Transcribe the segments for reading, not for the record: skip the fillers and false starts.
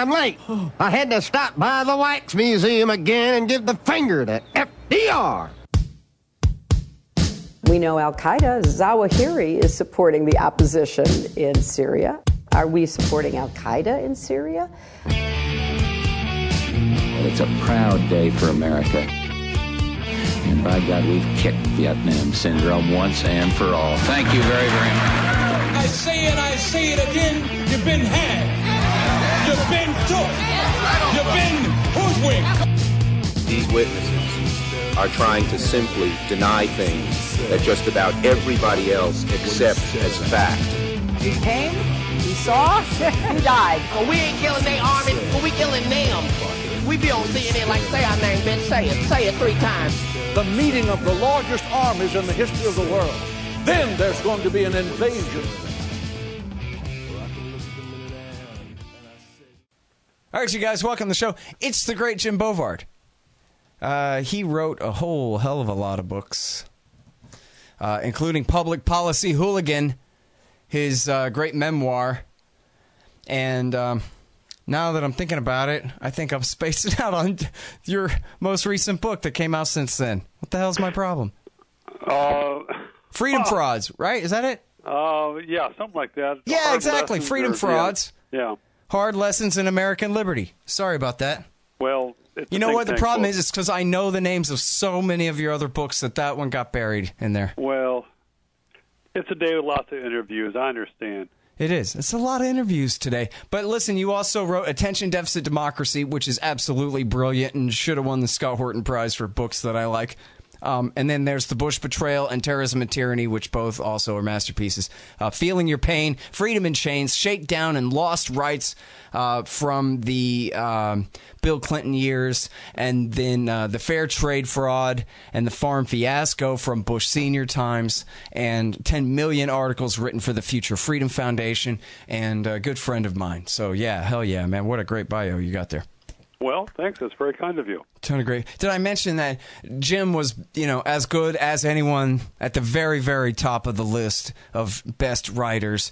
I'm late. I had to stop by the Wax Museum again and give the finger to FDR. We know Al-Qaeda, Zawahiri, is supporting the opposition in Syria. Are we supporting Al-Qaeda in Syria? It's a proud day for America. And by God, we've kicked Vietnam syndrome once and for all. Thank you very, very much. I say it again, you've been had. You've been took. You've been hoodwinked. These witnesses are trying to simply deny things that just about everybody else accepts as fact. He came, he saw, he died. Well, we ain't killing their army, but we killing them. We be on CNN like, say our name, bitch, say it 3 times. The meeting of the largest armies in the history of the world. Then there's going to be an invasion. All right, you guys, welcome to the show. It's the great Jim Bovard. He wrote a whole hell of a lot of books, including Public Policy Hooligan, his great memoir. And now that I'm thinking about it, I think I'm spacing out on your most recent book that came out since then. What the hell's my problem? Freedom Frauds, right? Is that it? Yeah, something like that. Yeah, exactly. Freedom Frauds. Yeah. Hard Lessons in American Liberty. Sorry about that. Well, you know what the problem is? It's because I know the names of so many of your other books that one got buried in there. Well, it's a day with lots of interviews. I understand. It is. It's a lot of interviews today. But listen, you also wrote Attention Deficit Democracy, which is absolutely brilliant and should have won the Scott Horton Prize for books that I like. And then there's The Bush Betrayal and Terrorism and Tyranny, which both also are masterpieces. Feeling Your Pain, Freedom in Chains, Shakedown and Lost Rights from the Bill Clinton years, and then The Fair Trade Fraud and the Farm Fiasco from Bush Senior times, and 10 million articles written for the Future Freedom Foundation, and a good friend of mine. So, yeah, hell yeah, man. What a great bio you got there. Well, thanks. That's very kind of you. Ton of great. Did I mention that Jim was, as good as anyone at the very, very top of the list of best writers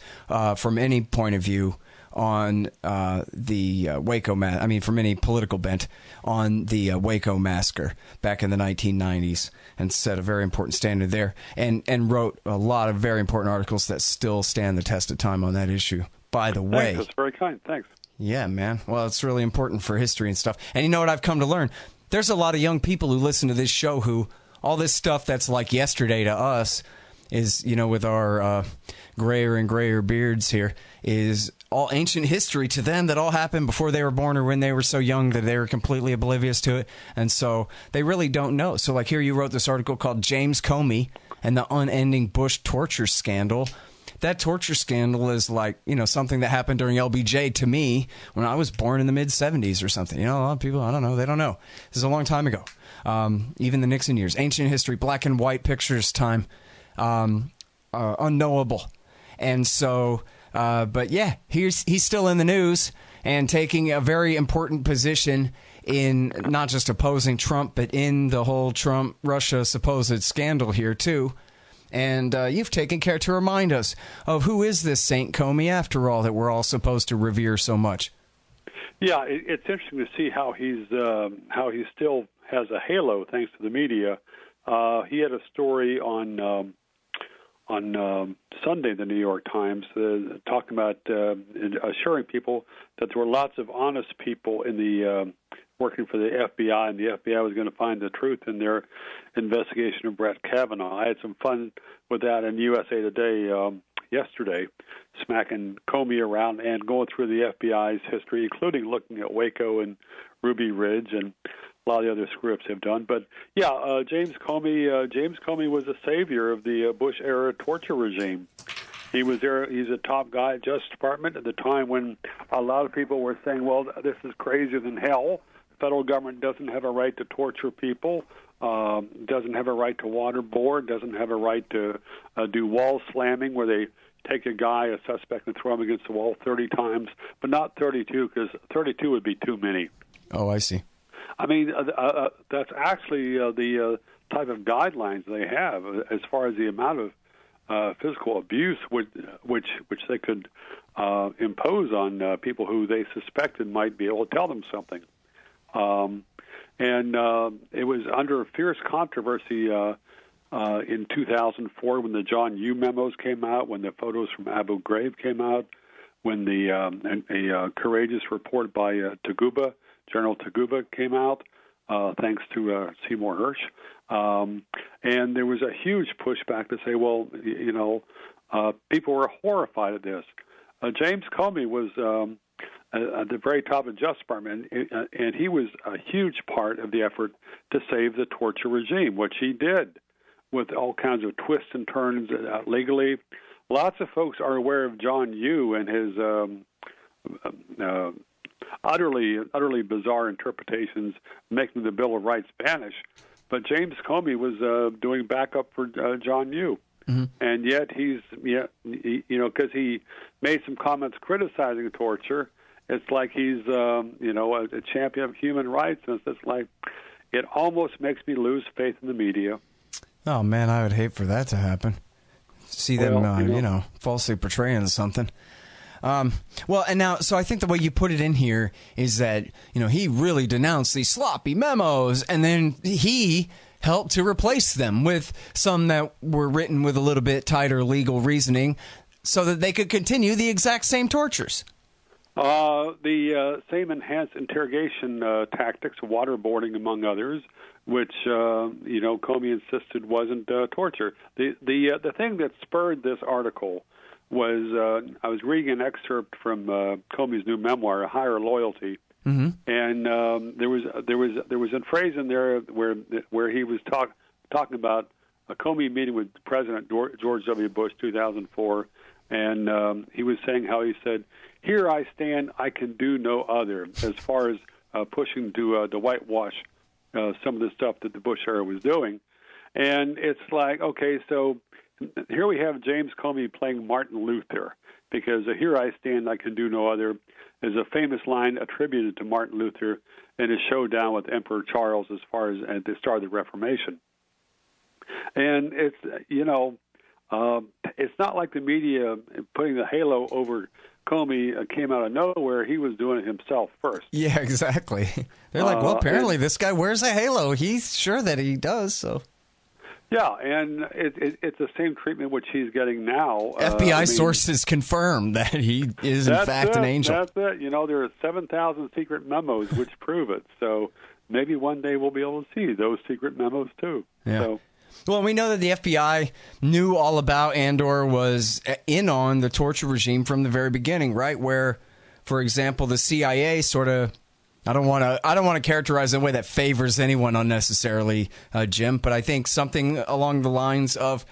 from any point of view on the Waco from any political bent on the Waco massacre back in the 1990s, and set a very important standard there, and wrote a lot of very important articles that still stand the test of time on that issue. By the way, that's very kind. Thanks. Yeah, man. Well, it's really important for history and stuff. And you know what I've come to learn? There's a lot of young people who listen to this show who all this stuff that's like yesterday to us is, with our grayer and grayer beards here, is all ancient history to them that all happened before they were born or when they were so young that they were completely oblivious to it. And so they really don't know. So like here you wrote this article called James Comey and the Unending Bush Torture Scandal. That torture scandal is like, something that happened during LBJ to me when I was born in the mid-'70s or something. A lot of people, I don't know. They don't know. This is a long time ago. Even the Nixon years. Ancient history, black and white pictures time, unknowable. And so, but yeah, he's still in the news and taking a very important position in not just opposing Trump, but in the whole Trump-Russia supposed scandal here, too. And you've taken care to remind us of who is this Saint Comey, after all, that we're all supposed to revere so much. Yeah, it's interesting to see how he still has a halo thanks to the media. He had a story on Sunday in the New York Times talking about assuring people that there were lots of honest people in the working for the FBI, and the FBI was going to find the truth in their investigation of Brett Kavanaugh. I had some fun with that in USA Today yesterday, smacking Comey around and going through the FBI's history, including looking at Waco and Ruby Ridge and a lot of the other scripts have done. But, yeah, James Comey was a savior of the Bush-era torture regime. He was there. He's a top guy at Justice Department at the time when a lot of people were saying, well, this is crazier than hell. The federal government doesn't have a right to torture people, doesn't have a right to waterboard, doesn't have a right to do wall slamming where they take a guy, a suspect, and throw him against the wall 30 times, but not 32 because 32 would be too many. Oh, I see. I mean, that's actually the type of guidelines they have as far as the amount of physical abuse which they could impose on people who they suspected might be able to tell them something. And it was under fierce controversy in 2004 when the John Yoo memos came out, when the photos from Abu Ghraib came out, when a courageous report by General Taguba came out, thanks to Seymour Hersh. And there was a huge pushback to say, well, people were horrified at this. James Comey was at the very top of the Justice Department, and he was a huge part of the effort to save the torture regime, which he did with all kinds of twists and turns legally. Lots of folks are aware of John Yoo and his utterly bizarre interpretations, making the Bill of Rights vanish. But James Comey was doing backup for John Yoo. Mm-hmm. And yet because he made some comments criticizing torture, it's like he's, a champion of human rights. And it's just like, it almost makes me lose faith in the media. Oh, man, I would hate for that to happen. See them, falsely portraying something. And now, so I think the way you put it in here is that, he really denounced these sloppy memos, and then he helped to replace them with some that were written with a little bit tighter legal reasoning so that they could continue the exact same tortures. The same enhanced interrogation tactics, waterboarding among others, which Comey insisted wasn't torture. The thing that spurred this article was I was reading an excerpt from Comey's new memoir, A Higher Loyalty, mm-hmm. and there was a phrase in there where he was talking about a Comey meeting with President George W. Bush, 2004, and he was saying how he said, "Here I stand, I can do no other," as far as pushing to whitewash some of the stuff that the Bush era was doing. And it's like, okay, so here we have James Comey playing Martin Luther, because "Here I stand, I can do no other" is a famous line attributed to Martin Luther in his showdown with Emperor Charles as far as at the start of the Reformation. And it's, it's not like the media putting the halo over Comey came out of nowhere. He was doing it himself first. Yeah, exactly. They're like, well, apparently this guy wears a halo. He's sure that he does, so. Yeah, and it's the same treatment which he's getting now. FBI sources confirm that he is, in fact, an angel. That's it. There are 7,000 secret memos which prove it. So maybe one day we'll be able to see those secret memos, too. Yeah. So. Well, we know that the FBI knew all about and/or was in on the torture regime from the very beginning, right? Where, for example, the CIA sort of, I don't want to characterize it in a way that favors anyone unnecessarily, Jim, but I think something along the lines of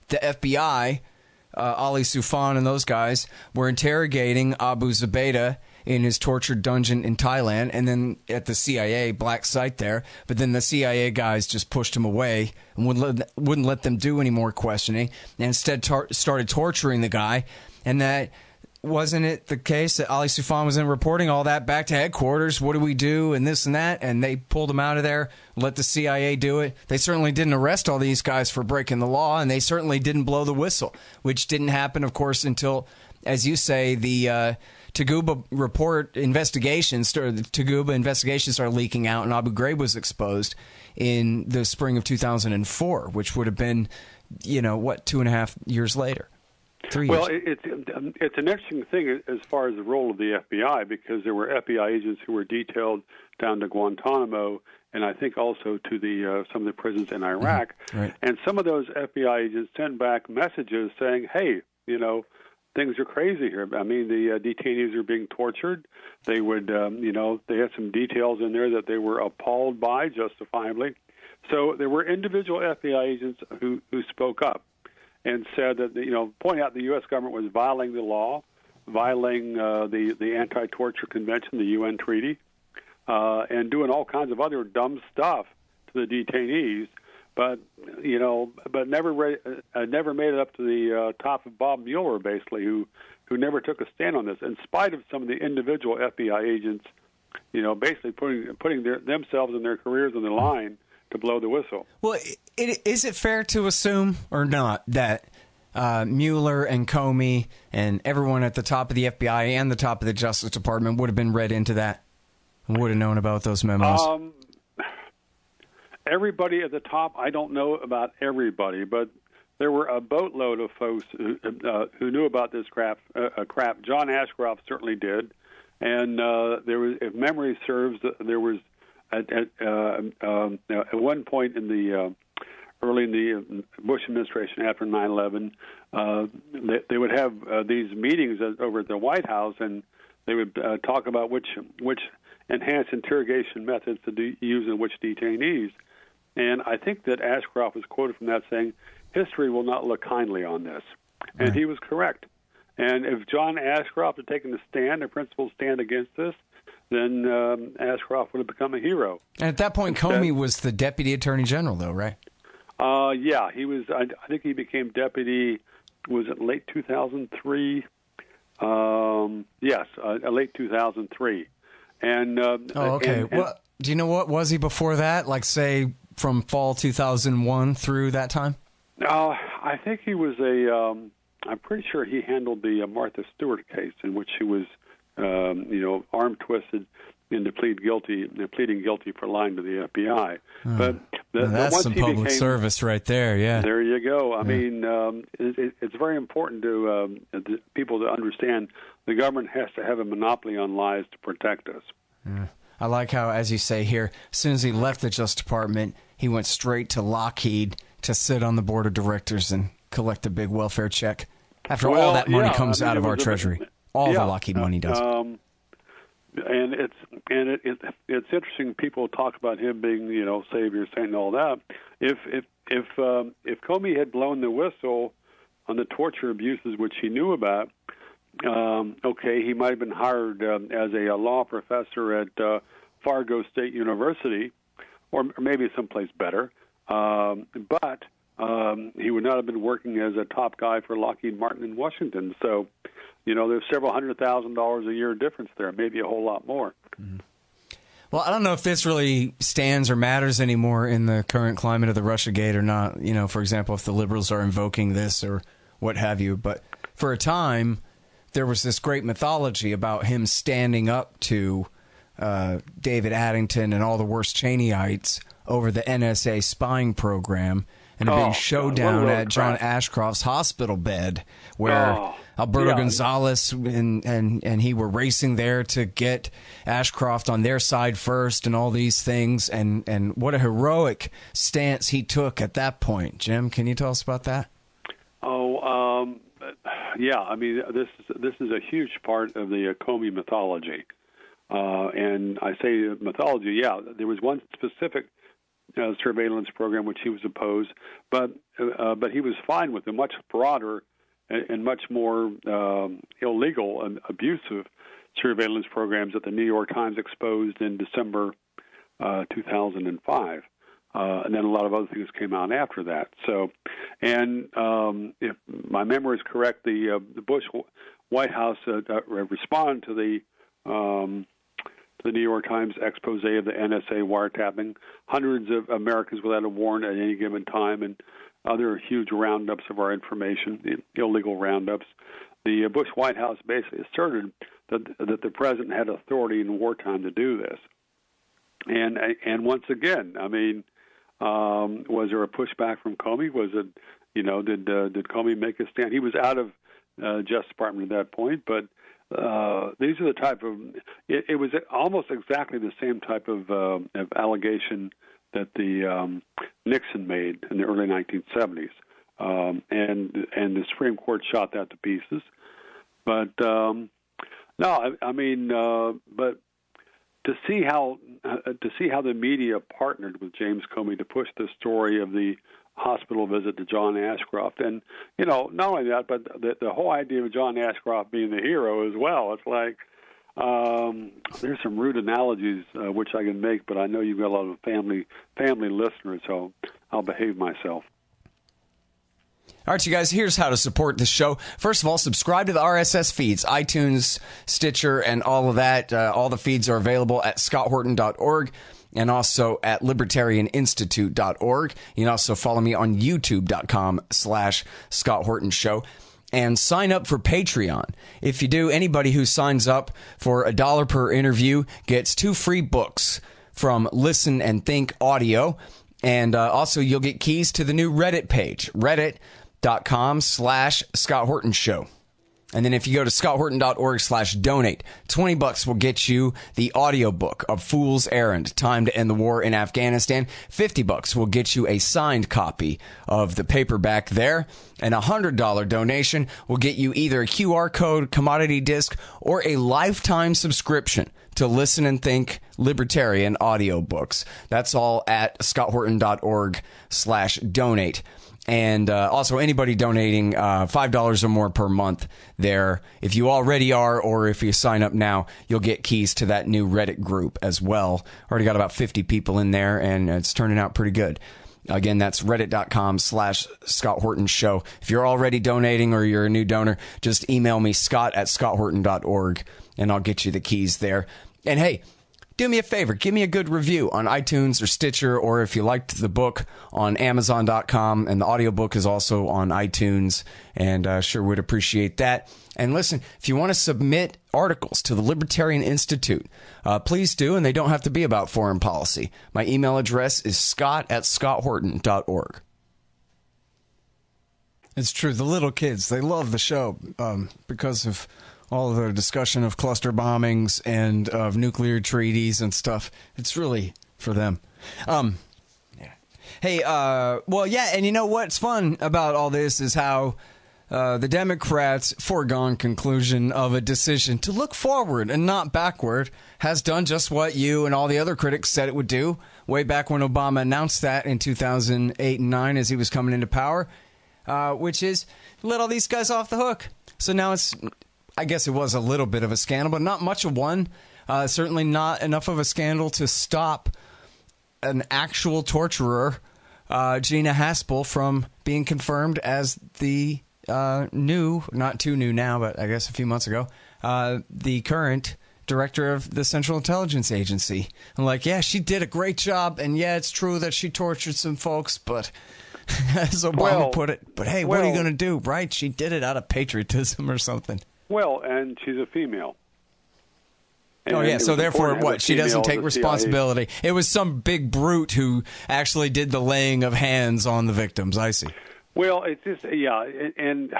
the FBI, Ali Soufan and those guys were interrogating Abu Zubaydah in his torture dungeon in Thailand, and then at the CIA black site there. But then the CIA guys just pushed him away and wouldn't let them do any more questioning, and instead started torturing the guy. And that wasn't it the case that Ali Soufan was in reporting all that back to headquarters? What do we do? And this and that. And they pulled him out of there, let the CIA do it. They certainly didn't arrest all these guys for breaking the law, and they certainly didn't blow the whistle, which didn't happen, of course, until, as you say, the Taguba investigations started leaking out, and Abu Ghraib was exposed in the spring of 2004, which would have been, 2.5 years later. 3 years. Well, it's an interesting thing as far as the role of the FBI, because there were FBI agents who were detailed down to Guantanamo, and I think also to some of the prisons in Iraq. Mm-hmm. Right. And some of those FBI agents sent back messages saying, hey, things are crazy here. I mean, the detainees are being tortured. They would, they had some details in there that they were appalled by, justifiably. So there were individual FBI agents who spoke up and said that, pointing out the U.S. government was violating the law, violating the Anti-Torture Convention, the UN treaty, and doing all kinds of other dumb stuff to the detainees. But never made it up to the top of Bob Mueller, basically, who never took a stand on this, in spite of some of the individual FBI agents, basically putting themselves and their careers on the line to blow the whistle. Well, is it fair to assume or not that Mueller and Comey and everyone at the top of the FBI and the top of the Justice Department would have been read into that and would have known about those memos? Everybody at the top, I don't know about everybody, but there were a boatload of folks who knew about this crap. John Ashcroft certainly did, and there was, if memory serves, there was at one point in the early in the Bush administration after 9/11, they would have these meetings over at the White House, and they would talk about which enhanced interrogation methods to use in which detainees. And I think that Ashcroft was quoted from that saying, history will not look kindly on this. And right. He was correct. And if John Ashcroft had taken a principled stand against this, then Ashcroft would have become a hero. And at that point, Comey was the Deputy Attorney General, though, right? Yeah, he was. I think he became deputy, was it late 2003? Yes, late 2003. And okay. Well, do you know what was he before that? Like, say, from fall 2001 through that time? I think he was I'm pretty sure he handled the Martha Stewart case, in which he was, arm twisted into pleading guilty for lying to the FBI. But that's some public service right there. Yeah. There you go. I mean, it's very important to people to understand the government has to have a monopoly on lies to protect us. Yeah. I like how, as you say here, as soon as he left the Justice Department, he went straight to Lockheed to sit on the board of directors and collect a big welfare check. After all that money comes out of our treasury, all the Lockheed money does. And it's interesting. People talk about him being, savior, saint, and all that. If Comey had blown the whistle on the torture abuses which he knew about, he might have been hired as a law professor at Fargo State University, or maybe someplace better. But he would not have been working as a top guy for Lockheed Martin in Washington. So, there's several $100,000 a year difference there, maybe a whole lot more. Mm-hmm. Well, I don't know if this really stands or matters anymore in the current climate of the Russiagate or not. For example, if the liberals are invoking this or what have you. But for a time, there was this great mythology about him standing up to David Addington and all the worst Cheneyites over the NSA spying program, and a big showdown at John Ashcroft's hospital bed where Alberto Gonzales and he were racing there to get Ashcroft on their side first and all these things. And what a heroic stance he took at that point. Jim, can you tell us about that? Yeah, I mean, this is a huge part of the Comey mythology. And I say mythology, there was one specific surveillance program which he was opposed, but he was fine with the much broader and much more illegal and abusive surveillance programs that the New York Times exposed in December 2005. And then a lot of other things came out after that. So, and if my memory is correct, the Bush White House responded to the New York Times expose of the NSA wiretapping, hundreds of Americans without a warrant at any given time, and other huge roundups of our information, illegal roundups. The Bush White House basically asserted that the president had authority in wartime to do this. And once again, I mean, was there a pushback from Comey? Was it, did Comey make a stand? He was out of Justice Department at that point, but these are the type of. It was almost exactly the same type of allegation that the Nixon made in the early 1970s, and the Supreme Court shot that to pieces. But no, I mean, but to see how the media partnered with James Comey to push the story of the hospital visit to John Ashcroft, and not only that, but the whole idea of John Ashcroft being the hero as well. It's like there's some rude analogies which I can make, but I know you've got a lot of family listeners, so I'll behave myself. All right, you guys, here's how to support the show. First of all, subscribe to the RSS feeds, iTunes, Stitcher, and all of that. All the feeds are available at scotthorton.org. and also at libertarianinstitute.org. You can also follow me on youtube.com/Scott Horton Show. And sign up for Patreon. If you do, anybody who signs up for $1 per interview gets 2 free books from Listen and Think Audio. And also, you'll get keys to the new Reddit page, reddit.com/Scott Horton Show. And then if you go to scotthorton.org/donate, $20 will get you the audiobook of Fool's Errand, Time to End the War in Afghanistan. $50 will get you a signed copy of the paperback there. And a $100 donation will get you either a QR code, commodity disc, or a lifetime subscription to Listen and Think Libertarian audiobooks. That's all at scotthorton.org/donate. And also, anybody donating $5 or more per month there, if you already are, or if you sign up now, you'll get keys to that new Reddit group as well. Already got about 50 people in there, and it's turning out pretty good. Again, that's reddit.com/Scott Horton Show. If you're already donating or you're a new donor, just email me, scott@scotthorton.org, and I'll get you the keys there. And hey, do me a favor, give me a good review on iTunes or Stitcher, or if you liked the book, on Amazon.com, and the audiobook is also on iTunes, and sure would appreciate that. And listen, if you want to submit articles to the Libertarian Institute, please do, and they don't have to be about foreign policy. My email address is scott@scotthorton.org. It's true, the little kids, they love the show because of all of the discussion of cluster bombings and of nuclear treaties and stuff. It's really for them. Yeah. Hey, well, yeah, and you know what's fun about all this is how the Democrats' foregone conclusion of a decision to look forward and not backward has done just what you and all the other critics said it would do way back when Obama announced that in 2008 and 9 as he was coming into power, which is let all these guys off the hook. So now it's... I guess it was a little bit of a scandal, but not much of one. Certainly not enough of a scandal to stop an actual torturer, Gina Haspel, from being confirmed as the new, not too new now, but I guess a few months ago, the current director of the Central Intelligence Agency. I'm like, yeah, she did a great job, and yeah, it's true that she tortured some folks, but as Obama put it, but hey, what are you going to do, right? She did it out of patriotism or something. Well, and she's a female. And oh, yeah, so therefore, what? She doesn't take responsibility. It was some big brute who actually did the laying of hands on the victims. I see. Well, it's just, yeah, and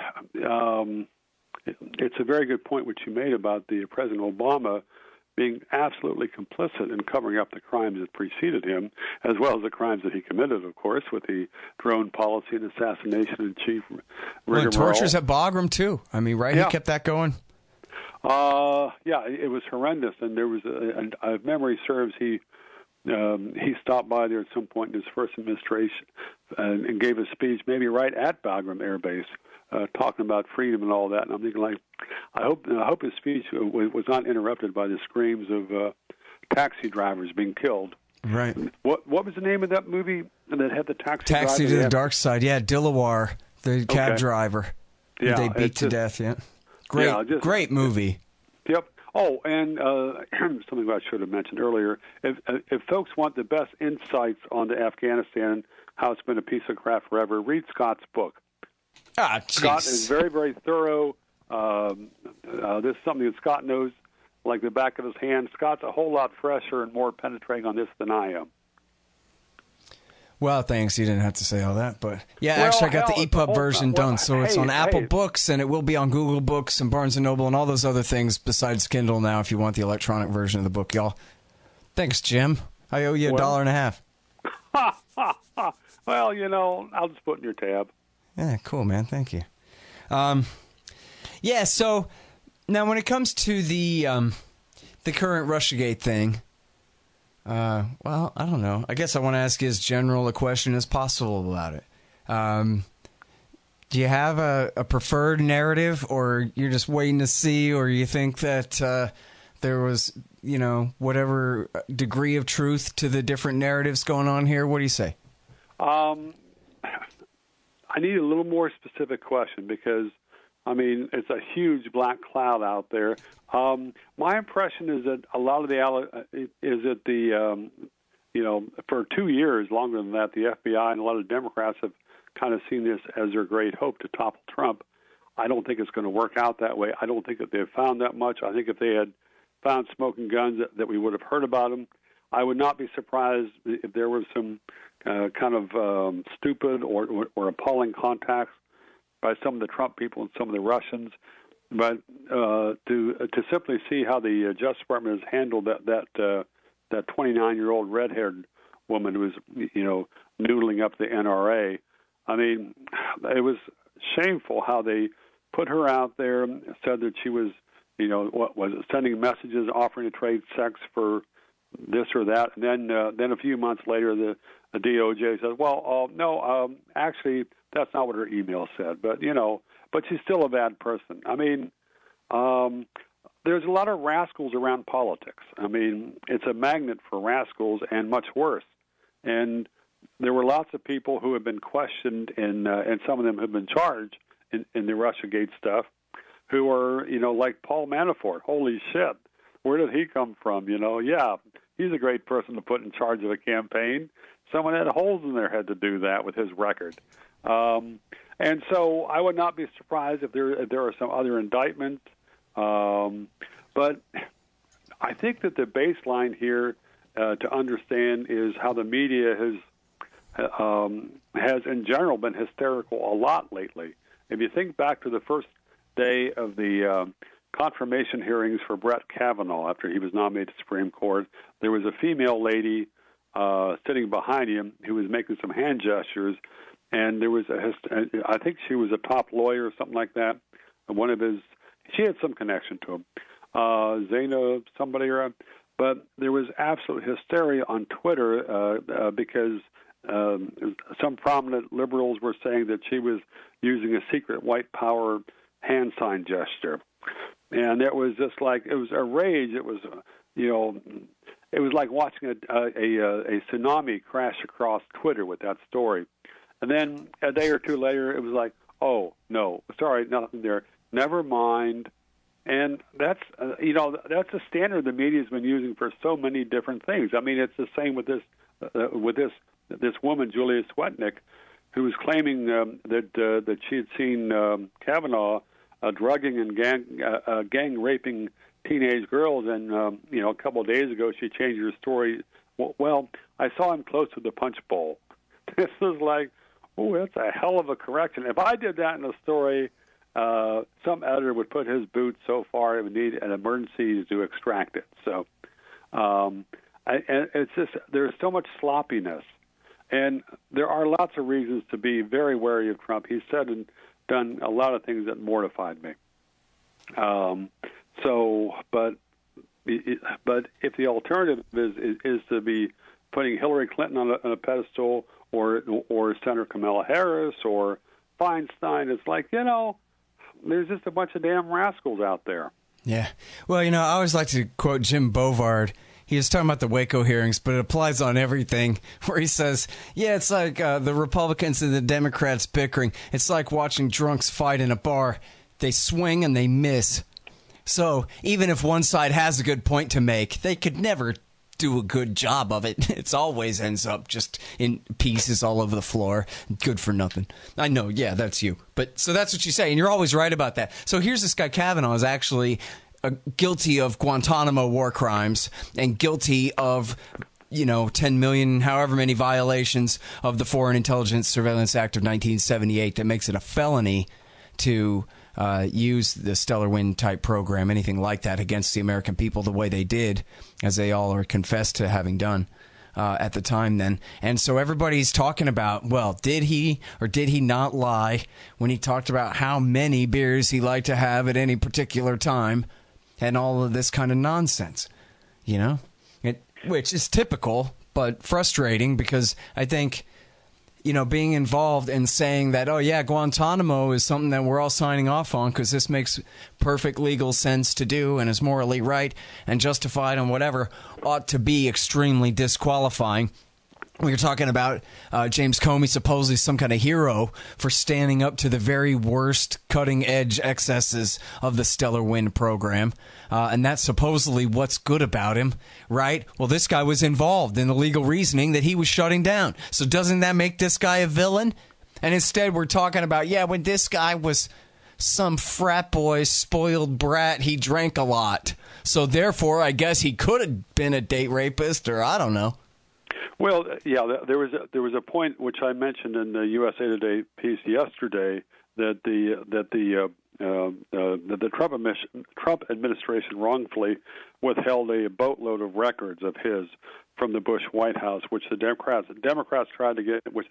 it's a very good point which you made about the President Obama being absolutely complicit in covering up the crimes that preceded him, as well as the crimes that he committed, of course, with the drone policy and assassination in chief. Well, and tortures at Bagram, too. I mean, right? Yeah. He kept that going? Yeah, it was horrendous. And there was, if memory serves, he stopped by there at some point in his first administration and gave a speech, maybe right at Bagram Air Base, talking about freedom and all that. And I'm thinking, like, I hope his speech was not interrupted by the screams of taxi drivers being killed. Right. What was the name of that movie that had the taxi driver? Taxi to the Dark Side. Yeah, Dilawar, the cab driver. Yeah, they beat to death. Yeah. Great movie. Yep. Oh, and something I should have mentioned earlier. If folks want the best insights on Afghanistan, how it's been a piece of crap forever, read Scott's book. Scott is very, very thorough. This is something that Scott knows like the back of his hand. Scott's a whole lot fresher and more penetrating on this than I am. Well, thanks. You didn't have to say all that, but yeah, actually, I got the EPUB version done, so it's on Apple Books, and it will be on Google Books and Barnes & Noble and all those other things besides Kindle now if you want the electronic version of the book, y'all. Thanks, Jim. I owe you $1.50. Well, you know, I'll just put in your tab. Yeah, cool, man. Thank you. Yeah, so now when it comes to the current Russiagate thing, well, I don't know. I guess I want to ask you as general a question as possible about it. Do you have a preferred narrative, or you're just waiting to see, or you think that there was, you know, whatever degree of truth to the different narratives going on here? What do you say? I need a little more specific question because, I mean, it's a huge black cloud out there. My impression is that a lot of the for 2 years, longer than that, the FBI and a lot of Democrats have kind of seen this as their great hope to topple Trump. I don't think it's going to work out that way. I don't think that they've found that much. I think if they had found smoking guns that we would have heard about them. I would not be surprised if there was some kind of stupid or appalling contacts by some of the Trump people and some of the Russians. But to simply see how the Justice Department has handled that 29-year-old red-haired woman who was, noodling up the NRA, I mean, it was shameful how they put her out there, said that she was, what was it, sending messages offering to trade sex for this or that, and then a few months later, the DOJ says, "Well, no, actually, that's not what her email said." But but she's still a bad person. I mean, there's a lot of rascals around politics. I mean, it's a magnet for rascals, and much worse. And there were lots of people who have been questioned, and some of them have been charged in the Russiagate stuff, who are like Paul Manafort. Holy shit! Where did he come from? Yeah, he's a great person to put in charge of a campaign. Someone had holes in their head to do that with his record. And so I would not be surprised if there are some other indictments. But I think that the baseline here to understand is how the media has in general been hysterical a lot lately. If you think back to the first day of the confirmation hearings for Brett Kavanaugh after he was nominated to the Supreme Court, there was a female lady sitting behind him who was making some hand gestures, and there was I think she was a top lawyer or something like that. She had some connection to him, Zaina somebody, but there was absolute hysteria on Twitter because some prominent liberals were saying that she was using a secret white power hand sign gesture. And it was just like, it was a rage. It was, it was like watching a tsunami crash across Twitter with that story. And then a day or two later, it was like, oh, no, sorry, nothing there. Never mind. And that's, that's a standard the media has been using for so many different things. I mean, it's the same with this woman, Julia Swetnick, who was claiming that she had seen Kavanaugh drugging and gang raping teenage girls, and a couple of days ago she changed her story. Well, I saw him close to the punch bowl. This is like, oh, that's a hell of a correction. If I did that in a story, some editor would put his boot so far it would need an emergency to extract it. So, and it's just there's so much sloppiness, and there are lots of reasons to be very wary of Trump. He's said and done a lot of things that mortified me. But if the alternative is to be putting Hillary Clinton on a pedestal, or Senator Kamala Harris or Feinstein, it's like, there's just a bunch of damn rascals out there. Yeah. Well, I always like to quote Jim Bovard. He was talking about the Waco hearings, but it applies on everything, where he says, yeah, it's like the Republicans and the Democrats bickering. It's like watching drunks fight in a bar. They swing and they miss. So even if one side has a good point to make, they could never do a good job of it. It always ends up just in pieces all over the floor. Good for nothing. I know, yeah, that's you. But so that's what you say, and you're always right about that. So here's this guy Kavanaugh is actually guilty of Guantanamo war crimes and guilty of 10 million, however many violations of the Foreign Intelligence Surveillance Act of 1978 that makes it a felony to use the Stellar Wind type program, anything like that, against the American people the way they did, as they all are confessed to having done at the time then. And so everybody's talking about, well, did he or did he not lie when he talked about how many beers he liked to have at any particular time and all of this kind of nonsense, which is typical but frustrating, because I think being involved and saying that, oh, yeah, Guantanamo is something that we're all signing off on because this makes perfect legal sense to do and is morally right and justified and whatever, ought to be extremely disqualifying. We were talking about James Comey, supposedly some kind of hero for standing up to the very worst cutting-edge excesses of the Stellar Wind program. And that's supposedly what's good about him, right? Well, this guy was involved in the legal reasoning that he was shutting down. So doesn't that make this guy a villain? And instead we're talking about, when this guy was some frat boy, spoiled brat, he drank a lot. So therefore, I guess he could have been a date rapist, or I don't know. Well, there was a point which I mentioned in the USA Today piece yesterday that the Trump administration wrongfully withheld a boatload of records of his from the Bush White House, which the Democrats tried to get, which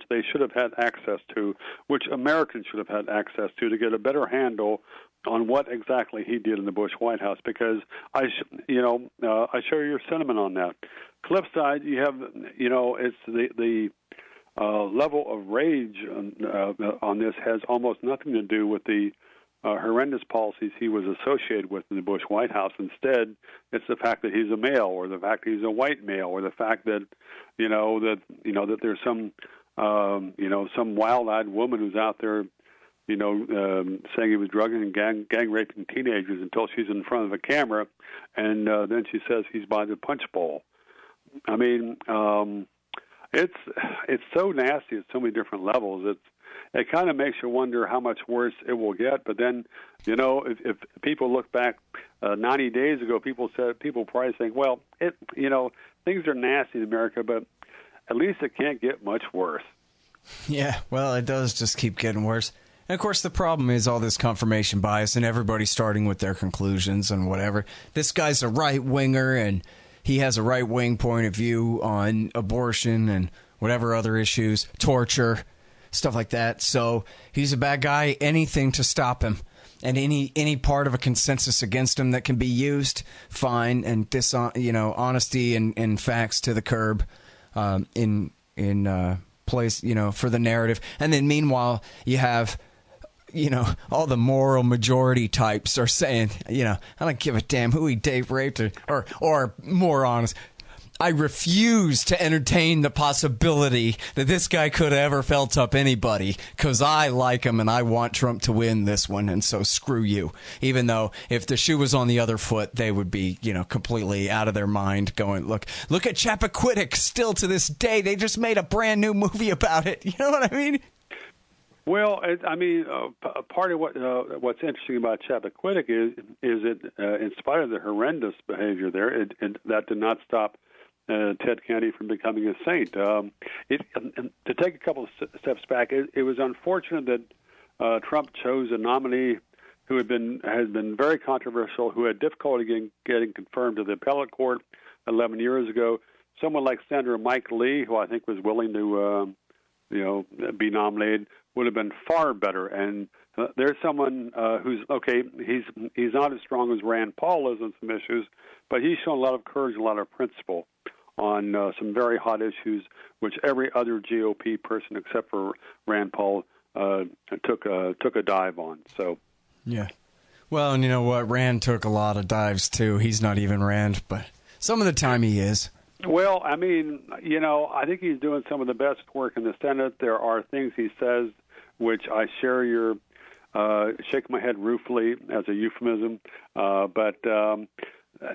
they should have had access to, which Americans should have had access to get a better handle on what exactly he did in the Bush White House. Because I share your sentiment on that. Flip side, you have, it's the level of rage on this has almost nothing to do with the horrendous policies he was associated with in the Bush White House. Instead, it's the fact that he's a male, or the fact that he's a white male, or the fact that that there's some some wild-eyed woman who's out there saying he was drugging and gang raping teenagers until she's in front of a camera, and then she says he's by the punch bowl. I mean, it's so nasty at so many different levels. It kind of makes you wonder how much worse it will get. But then, if people look back 90 days ago, people probably think, well, things are nasty in America, but at least it can't get much worse. Yeah, well, it does just keep getting worse. And, of course, the problem is all this confirmation bias and everybody starting with their conclusions and whatever. This guy's a right-winger, and he has a right-wing point of view on abortion and whatever other issues, torture, stuff like that. So he's a bad guy. Anything to stop him, and any part of a consensus against him that can be used, fine. And honesty and facts to the curb, in place, for the narrative. And then meanwhile, you have, all the moral majority types are saying, I don't give a damn who he date raped, or more honest, I refuse to entertain the possibility that this guy could have ever felt up anybody, because I like him and I want Trump to win this one, and so screw you. Even though if the shoe was on the other foot, they would be, completely out of their mind going, look at Chappaquiddick still to this day. They just made a brand new movie about it. You know what I mean? Well, part of what's interesting about Chappaquiddick is it, in spite of the horrendous behavior there, that did not stop Ted Kennedy from becoming a saint. To take a couple of steps back, it was unfortunate that Trump chose a nominee who has been very controversial, who had difficulty getting confirmed to the appellate court 11 years ago. Someone like Senator Mike Lee, who I think was willing to be nominated, would have been far better. And there's someone who's okay. He's not as strong as Rand Paul is on some issues, but he's shown a lot of courage, a lot of principle on some very hot issues, which every other GOP person except for Rand Paul took a dive on. So, yeah. Well, and you know what? Rand took a lot of dives too. He's not even Rand, but some of the time he is. Well, I mean, I think he's doing some of the best work in the Senate. There are things he says which I share your shake my head ruefully as a euphemism, but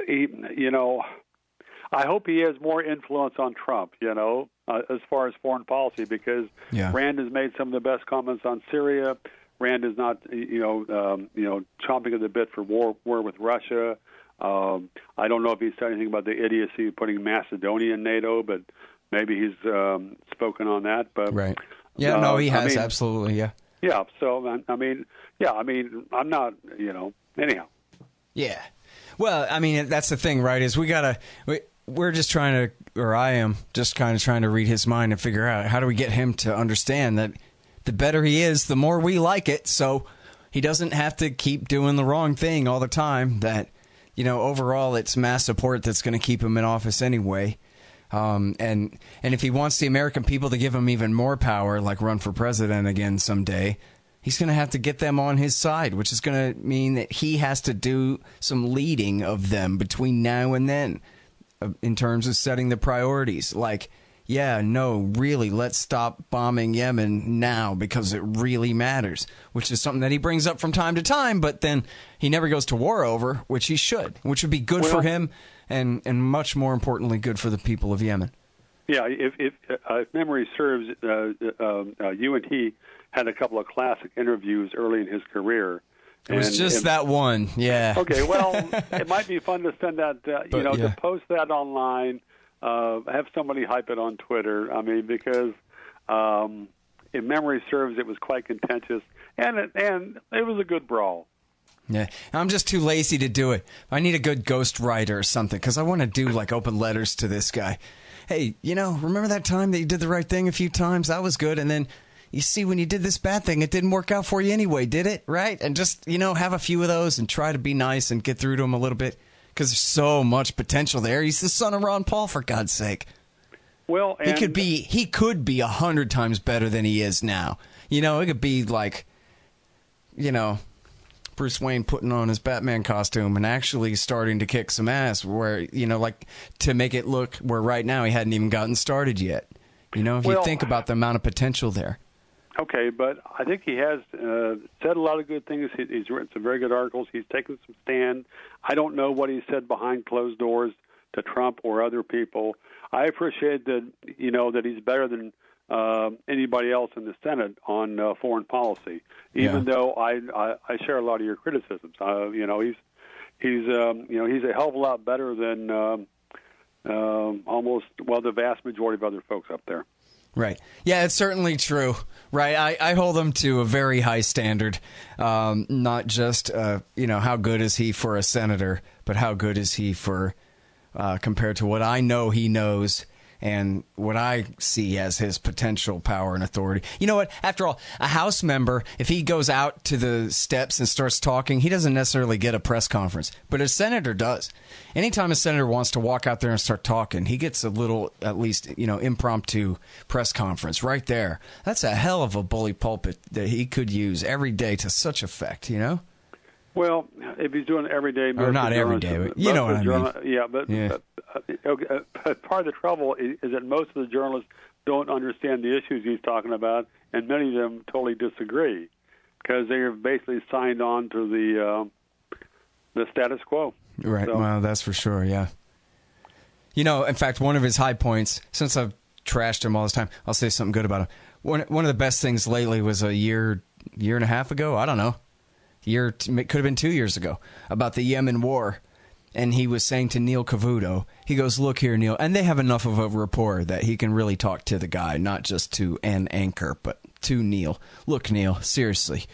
he, I hope he has more influence on Trump, as far as foreign policy, because Rand has made some of the best comments on Syria. Rand is not, chomping at the bit for war with Russia. I don't know if he's said anything about the idiocy of putting Macedonia in NATO, but maybe he's spoken on that. But right, yeah, no, he has absolutely, yeah. Yeah, so I'm not, anyhow. Yeah, well, I mean, that's the thing, right? Is we're just trying to, or I am just kind of trying to read his mind and figure out how do we get him to understand that the better he is, the more we like it. So he doesn't have to keep doing the wrong thing all the time. That, overall it's mass support that's going to keep him in office anyway. And if he wants the American people to give him even more power, like run for president again someday, he's going to have to get them on his side, which is going to mean that he has to do some leading of them between now and then. in terms of setting the priorities. Like, yeah, no, really, let's stop bombing Yemen now because it really matters, which is something that he brings up from time to time, but then he never goes to war over, which he should, which would be good for him and much more importantly, good for the people of Yemen. Yeah, if memory serves, you and he had a couple of classic interviews early in his career. It was just that one, yeah. Okay, well, it might be fun to send that, to post that online. Have somebody hype it on Twitter. I mean, because if memory serves, it was quite contentious, and it was a good brawl. Yeah, I'm just too lazy to do it. I need a good ghost writer or something because I want to do like open letters to this guy. Hey, remember that time that you did the right thing a few times? That was good, and then you see when you did this bad thing, it didn't work out for you anyway, did it? Right? And just have a few of those and try to be nice and get through to him a little bit. Because there's so much potential there. He's the son of Ron Paul, for God's sake. Well, he could be 100 times better than he is now. It could be like, Bruce Wayne putting on his Batman costume and actually starting to kick some ass. Where like to make it look where right now he hadn't even gotten started yet. If you think about the amount of potential there. Okay, but I think he has said a lot of good things. He's written some very good articles. He's taken some stand. I don't know what he said behind closed doors to Trump or other people. I appreciate that, that he's better than anybody else in the Senate on foreign policy, even though I share a lot of your criticisms. He's a hell of a lot better than the vast majority of other folks up there. Right. Yeah, it's certainly true. Right. I hold him to a very high standard. Not just, how good is he for a senator, but how good is he for compared to what I know he knows and what I see as his potential power and authority. You know what? After all, a House member, if he goes out to the steps and starts talking, he doesn't necessarily get a press conference. But a senator does. Anytime a senator wants to walk out there and start talking, he gets a little, at least, impromptu press conference right there. That's a hell of a bully pulpit that he could use every day to such effect, Well, if he's doing it every day, or not every day, but you know what I mean. Yeah, but part of the trouble is that most of the journalists don't understand the issues he's talking about, and many of them totally disagree because they are basically signed on to the status quo. Right. So. Well, that's for sure. Yeah. In fact, one of his high points, since I've trashed him all this time, I'll say something good about him. One of the best things lately was a year and a half ago. I don't know. It could have been 2 years ago, about the Yemen war. And he was saying to Neil Cavuto, he goes, look here, Neil, and they have enough of a rapport that he can really talk to the guy, not just to an anchor, but to Neil. Look, Neil, seriously,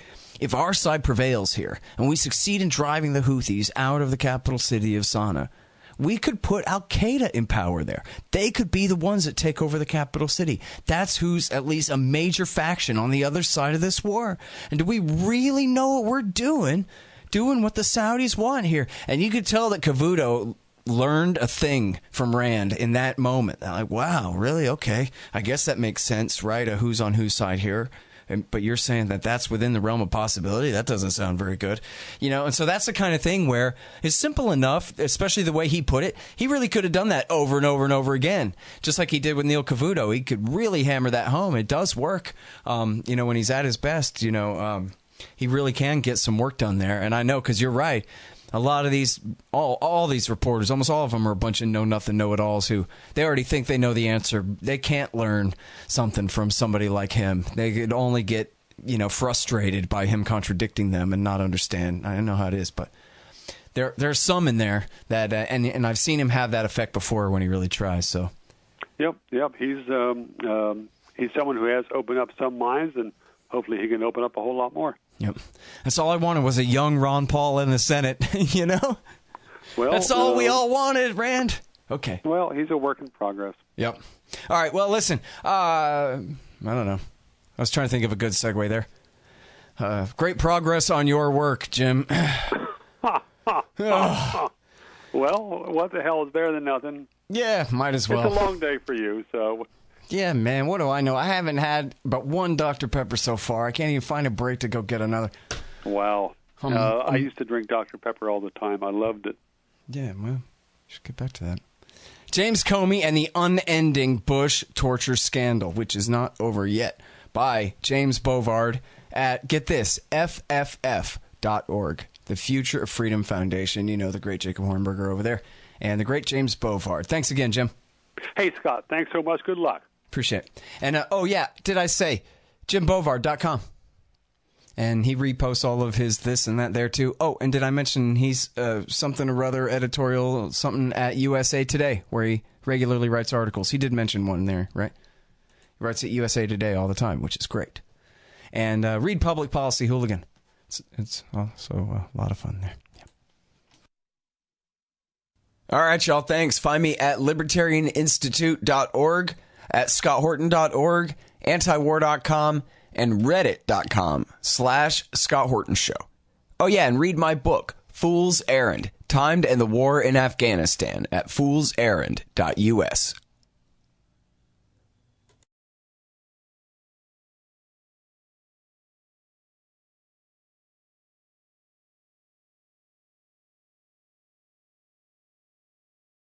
if our side prevails here and we succeed in driving the Houthis out of the capital city of Sana'a, we could put Al-Qaeda in power there. They could be the ones that take over the capital city. That's who's at least a major faction on the other side of this war. And do we really know what we're doing? Doing what the Saudis want here. And you could tell that Cavuto learned a thing from Rand in that moment. Like, wow, really? Okay. I guess that makes sense, right? Who's on whose side here? But you're saying that that's within the realm of possibility? That doesn't sound very good. And so that's the kind of thing where it's simple enough, especially the way he put it. He really could have done that over and over and over again, just like he did with Neil Cavuto. He could really hammer that home. It does work. When he's at his best, he really can get some work done there. And I know, because you're right, a lot of these, all these reporters, almost all of them are a bunch of know-nothing, know-it-alls who they already think they know the answer. They can't learn something from somebody like him. They could only get, frustrated by him contradicting them and not understand. I don't know how it is, but there's some in there that, and I've seen him have that effect before when he really tries. So, yep. He's someone who has opened up some minds, and hopefully he can open up a whole lot more. Yep. That's all I wanted was a young Ron Paul in the Senate, Well, that's all we all wanted, Rand. Okay. Well, he's a work in progress. Yep. All right. Well, listen, I don't know. I was trying to think of a good segue there. Great progress on your work, Jim. Well, what the hell is better than nothing? Yeah, might as well. It's a long day for you, so... Yeah, man, what do I know? I haven't had but one Dr. Pepper so far. I can't even find a break to go get another. Wow. I used to drink Dr. Pepper all the time. I loved it. Yeah, well, should get back to that. James Comey and the Unending Bush Torture Scandal, which is not over yet, by James Bovard at, get this, FFF.org, the Future of Freedom Foundation. You know, the great Jacob Hornberger over there, and the great James Bovard. Thanks again, Jim. Hey, Scott, thanks so much. Good luck. Appreciate it. And, oh, yeah, did I say JimBovard.com? And he reposts all of his this and that there, too. Oh, and did I mention he's something or other editorial, something at USA Today, where he regularly writes articles. He did mention one there, right? He writes at USA Today all the time, which is great. And read Public Policy Hooligan. It's also a lot of fun there. Yeah. All right, y'all, thanks. Find me at libertarianinstitute.org, at scotthorton.org, antiwar.com, and reddit.com/Scott Horton Show. Oh, yeah, and read my book, Fool's Errand, Timed and the War in Afghanistan, at foolserrand.us.